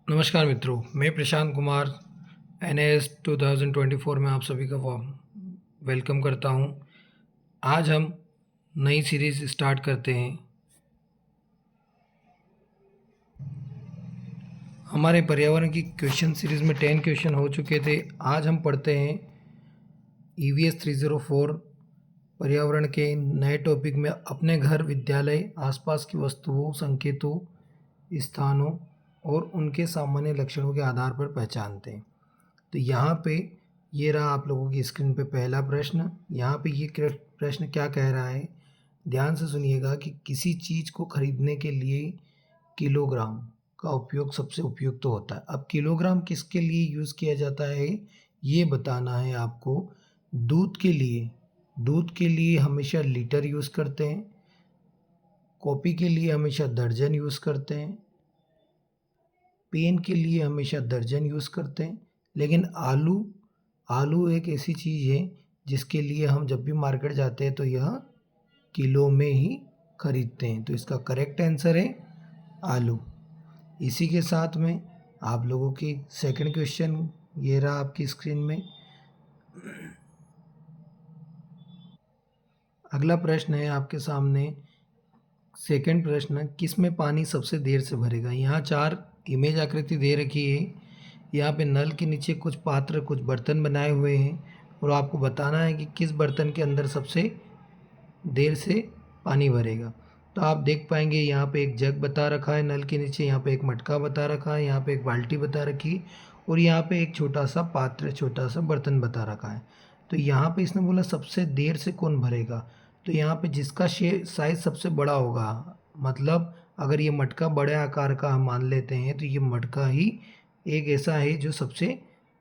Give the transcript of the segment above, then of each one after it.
नमस्कार मित्रों, मैं प्रशांत कुमार NAS 2024 में आप सभी का वेलकम करता हूं। आज हम नई सीरीज़ स्टार्ट करते हैं। हमारे पर्यावरण की क्वेश्चन सीरीज़ में 10 क्वेश्चन हो चुके थे। आज हम पढ़ते हैं EVS 304 पर्यावरण के नए टॉपिक में अपने घर, विद्यालय, आसपास की वस्तुओं, संकेतों, स्थानों और उनके सामान्य लक्षणों के आधार पर पहचानते हैं। तो यहाँ पे ये रहा आप लोगों की स्क्रीन पे पहला प्रश्न। यहाँ पे ये प्रश्न क्या कह रहा है, ध्यान से सुनिएगा कि किसी चीज़ को खरीदने के लिए किलोग्राम का उपयोग सबसे उपयुक्त होता है। अब किलोग्राम किसके लिए यूज़ किया जाता है ये बताना है आपको। दूध के लिए हमेशा लीटर यूज़ करते हैं। कॉपी के लिए हमेशा दर्जन यूज़ करते हैं। पेन के लिए हमेशा दर्जन यूज़ करते हैं। लेकिन आलू एक ऐसी चीज़ है जिसके लिए हम जब भी मार्केट जाते हैं तो यह किलो में ही खरीदते हैं। तो इसका करेक्ट आंसर है आलू। इसी के साथ में आप लोगों की सेकंड क्वेश्चन ये रहा आपकी स्क्रीन में। अगला प्रश्न है आपके सामने, सेकंड प्रश्न, किस में पानी सबसे देर से भरेगा। यहाँ 4 इमेज आकृति दे रखी है। यहाँ पे नल के नीचे कुछ पात्र, कुछ बर्तन बनाए हुए हैं और आपको बताना है कि किस बर्तन के अंदर सबसे देर से पानी भरेगा। तो आप देख पाएंगे यहाँ पे एक जग बता रखा है नल के नीचे, यहाँ पे एक मटका बता रखा है, यहाँ पे एक बाल्टी बता रखी और यहाँ पे एक छोटा सा पात्र, छोटा सा बर्तन बता रखा है। तो यहाँ पे इसने बोला सबसे देर से कौन भरेगा। तो यहाँ पे जिसका साइज़ सबसे बड़ा होगा, मतलब अगर ये मटका बड़े आकार का हम मान लेते हैं तो ये मटका ही एक ऐसा है जो सबसे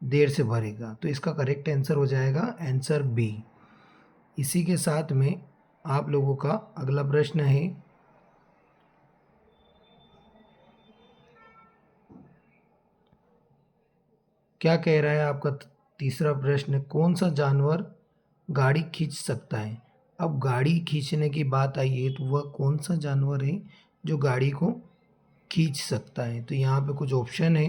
देर से भरेगा। तो इसका करेक्ट आंसर हो जाएगा आंसर बी। इसी के साथ में आप लोगों का अगला प्रश्न है, क्या कह रहा है आपका तीसरा प्रश्न, कौन सा जानवर गाड़ी खींच सकता है। अब गाड़ी खींचने की बात आई है तो वह कौन सा जानवर है जो गाड़ी को खींच सकता है। तो यहाँ पे कुछ ऑप्शन है,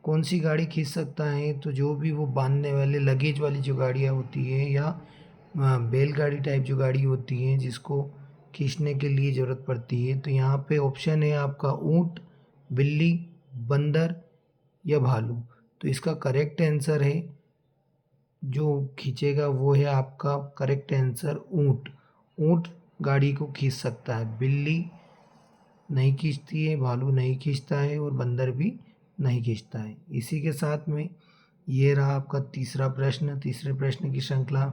कौन सी गाड़ी खींच सकता है। तो जो भी वो बांधने वाले लगेज वाली जो गाड़ियाँ होती है या बैलगाड़ी टाइप जो गाड़ी होती है जिसको खींचने के लिए ज़रूरत पड़ती है। तो यहाँ पे ऑप्शन है आपका ऊँट, बिल्ली, बंदर या भालू। तो इसका करेक्ट आंसर है, जो खींचेगा वो है आपका करेक्ट आंसर ऊँट। ऊँट गाड़ी को खींच सकता है, बिल्ली नहीं खींचती है, भालू नहीं खींचता है और बंदर भी नहीं खींचता है। इसी के साथ में ये रहा आपका तीसरा प्रश्न, तीसरे प्रश्न की श्रृंखला।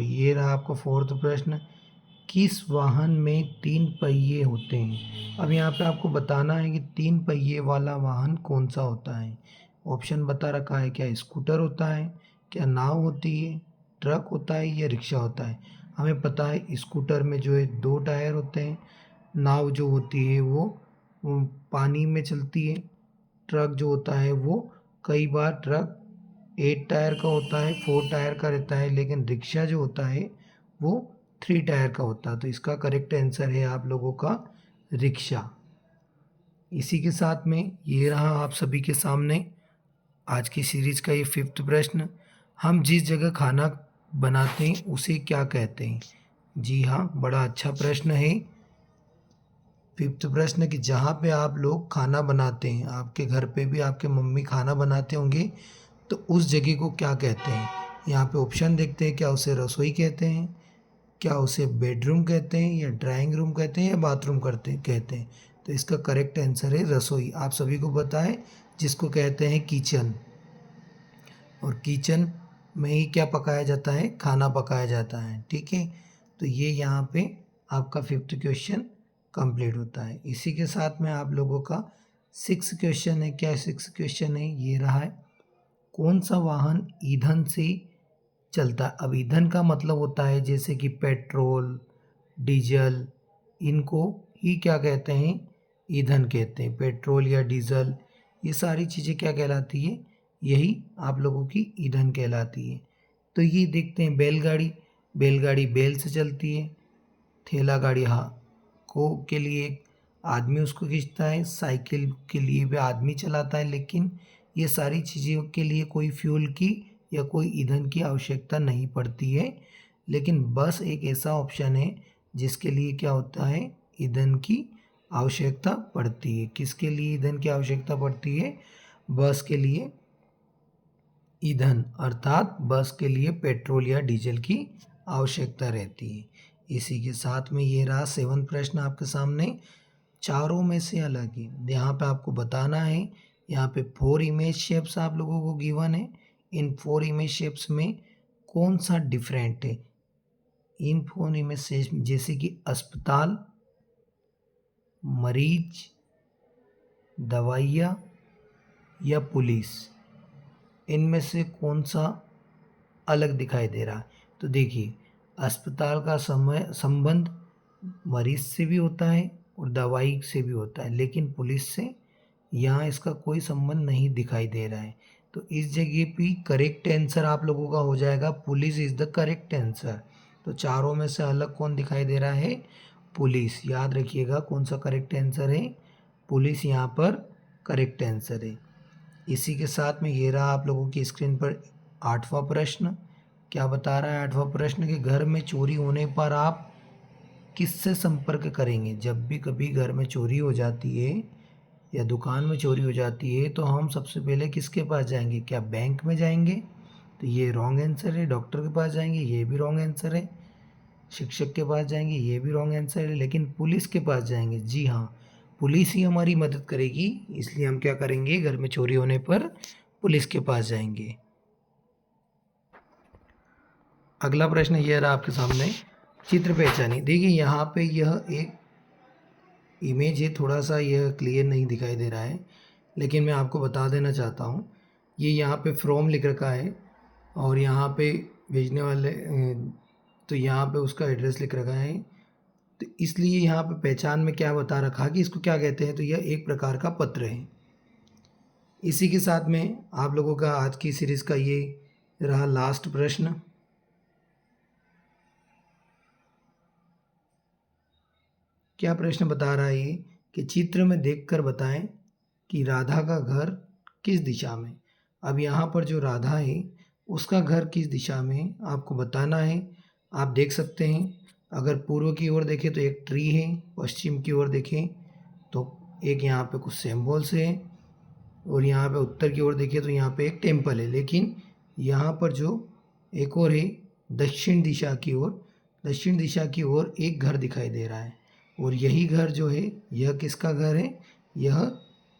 ये रहा आपका फोर्थ प्रश्न, किस वाहन में 3 पहिए होते हैं। अब यहाँ पे आपको बताना है कि 3 पहिए वाला वाहन कौन सा होता है। ऑप्शन बता रखा है, क्या स्कूटर होता है, क्या नाव होती है, ट्रक होता है या रिक्शा होता है। हमें पता है स्कूटर में जो है 2 टायर होते हैं, नाव जो होती है वो पानी में चलती है, ट्रक जो होता है वो कई बार ट्रक 8 टायर का होता है, 4 टायर का रहता है, लेकिन रिक्शा जो होता है वो 3 टायर का होता है। तो इसका करेक्ट आंसर है आप लोगों का रिक्शा। इसी के साथ में ये रहा आप सभी के सामने आज की सीरीज़ का ये 5th प्रश्न, हम जिस जगह खाना बनाते हैं उसे क्या कहते हैं। जी हाँ, बड़ा अच्छा प्रश्न है 5th प्रश्न, कि जहाँ पे आप लोग खाना बनाते हैं, आपके घर पे भी आपके मम्मी खाना बनाते होंगे तो उस जगह को क्या कहते हैं। यहाँ पे ऑप्शन देखते हैं, क्या उसे रसोई कहते हैं, क्या उसे बेडरूम कहते हैं या ड्राइंग रूम कहते हैं या बाथरूम कहते हैं। तो इसका करेक्ट आंसर है रसोई। आप सभी को पता है जिसको कहते हैं किचन, और किचन में ही क्या पकाया जाता है, खाना पकाया जाता है। ठीक है, तो ये यहाँ पे आपका 5th क्वेश्चन कंप्लीट होता है। इसी के साथ में आप लोगों का 6th क्वेश्चन है, क्या 6th क्वेश्चन है ये रहा है, कौन सा वाहन ईंधन से चलता है। अब ईंधन का मतलब होता है जैसे कि पेट्रोल, डीजल, इनको ही क्या कहते हैं, ईंधन कहते हैं। पेट्रोल या डीजल ये सारी चीज़ें क्या कहलाती है, यही आप लोगों की ईंधन कहलाती है। तो ये देखते हैं बैलगाड़ी, बैलगाड़ी बैल से चलती है। ठेला गाड़ी हाँ को के लिए आदमी उसको खींचता है। साइकिल के लिए भी आदमी चलाता है, लेकिन ये सारी चीज़ों के लिए कोई फ्यूल की या कोई ईंधन की आवश्यकता नहीं पड़ती है। लेकिन बस एक ऐसा ऑप्शन है जिसके लिए क्या होता है, ईंधन की आवश्यकता पड़ती है। किसके लिए ईंधन की आवश्यकता पड़ती है? बस के लिए ईंधन, अर्थात बस के लिए पेट्रोल या डीजल की आवश्यकता रहती है। इसी के साथ में ये रहा 7 प्रश्न आपके सामने, चारों में से अलग है। यहाँ पे आपको बताना है, यहाँ पे 4 इमेज शेप्स आप लोगों को गिवन है। इन 4 इमेज शेप्स में कौन सा डिफरेंट है? इन 4 इमेज शेप्स जैसे कि अस्पताल, मरीज, दवाइयाँ या पुलिस, इनमें से कौन सा अलग दिखाई दे रहा है? तो देखिए, अस्पताल का संबंध मरीज से भी होता है और दवाई से भी होता है, लेकिन पुलिस से यहाँ इसका कोई संबंध नहीं दिखाई दे रहा है। तो इस जगह पे करेक्ट आंसर आप लोगों का हो जाएगा police is the correct answer. तो चारों में से अलग कौन दिखाई दे रहा है? पुलिस। याद रखिएगा कौन सा करेक्ट आंसर है, पुलिस यहाँ पर करेक्ट आंसर है। इसी के साथ में ये रहा आप लोगों की स्क्रीन पर 8वां प्रश्न। क्या बता रहा है 8वां प्रश्न? कि घर में चोरी होने पर आप किससे संपर्क करेंगे? जब भी कभी घर में चोरी हो जाती है या दुकान में चोरी हो जाती है तो हम सबसे पहले किसके पास जाएंगे? क्या बैंक में जाएंगे? तो ये रॉन्ग आंसर है। डॉक्टर के पास जाएंगे, ये भी रॉन्ग आंसर है। शिक्षक के पास जाएंगे, ये भी रॉन्ग आंसर है। लेकिन पुलिस के पास जाएंगे। जी हाँ, पुलिस ही हमारी मदद करेगी, इसलिए हम क्या करेंगे? घर में चोरी होने पर पुलिस के पास जाएंगे। अगला प्रश्न ये रहा आपके सामने, चित्र पहचानिए। देखिए यहाँ पे यह एक इमेज है, थोड़ा सा यह क्लियर नहीं दिखाई दे रहा है, लेकिन मैं आपको बता देना चाहता हूँ। ये यहाँ पे फ्रॉम लिख रखा है और यहाँ पे भेजने वाले तो यहाँ पे उसका एड्रेस लिख रखा है। तो इसलिए यहाँ पे पहचान में क्या बता रखा कि इसको क्या कहते हैं? तो यह एक प्रकार का पत्र है। इसी के साथ में आप लोगों का आज की सीरीज़ का ये रहा लास्ट प्रश्न। क्या प्रश्न बता रहा है ये? कि चित्र में देखकर बताएं कि राधा का घर किस दिशा में। अब यहाँ पर जो राधा है उसका घर किस दिशा में है आपको बताना है। आप देख सकते हैं, अगर पूर्व की ओर देखें तो एक ट्री है, पश्चिम की ओर देखें तो एक यहाँ पे कुछ सिंबल्स है, और यहाँ पे उत्तर की ओर देखें तो यहाँ पे एक टेम्पल है। लेकिन यहाँ पर जो एक और है दक्षिण दिशा की ओर, दक्षिण दिशा की ओर एक घर दिखाई दे रहा है, और यही घर जो है यह किसका घर है? यह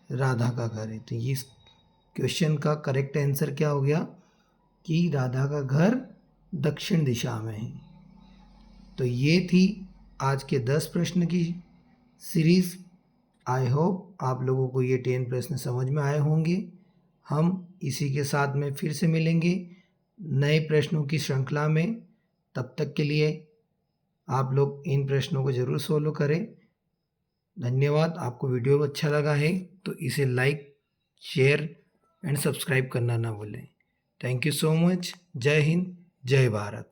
राधा का घर है। तो ये इस क्वेश्चन का करेक्ट आंसर क्या हो गया? कि राधा का घर दक्षिण दिशा में है। तो ये थी आज के 10 प्रश्न की सीरीज़। आई होप आप लोगों को ये 10 प्रश्न समझ में आए होंगे। हम इसी के साथ में फिर से मिलेंगे नए प्रश्नों की श्रृंखला में। तब तक के लिए आप लोग इन प्रश्नों को ज़रूर सोल्व करें। धन्यवाद। आपको वीडियो अच्छा लगा है तो इसे लाइक, शेयर एंड सब्सक्राइब करना ना भूलें। Thank you so much. जय हिंद, जय भारत।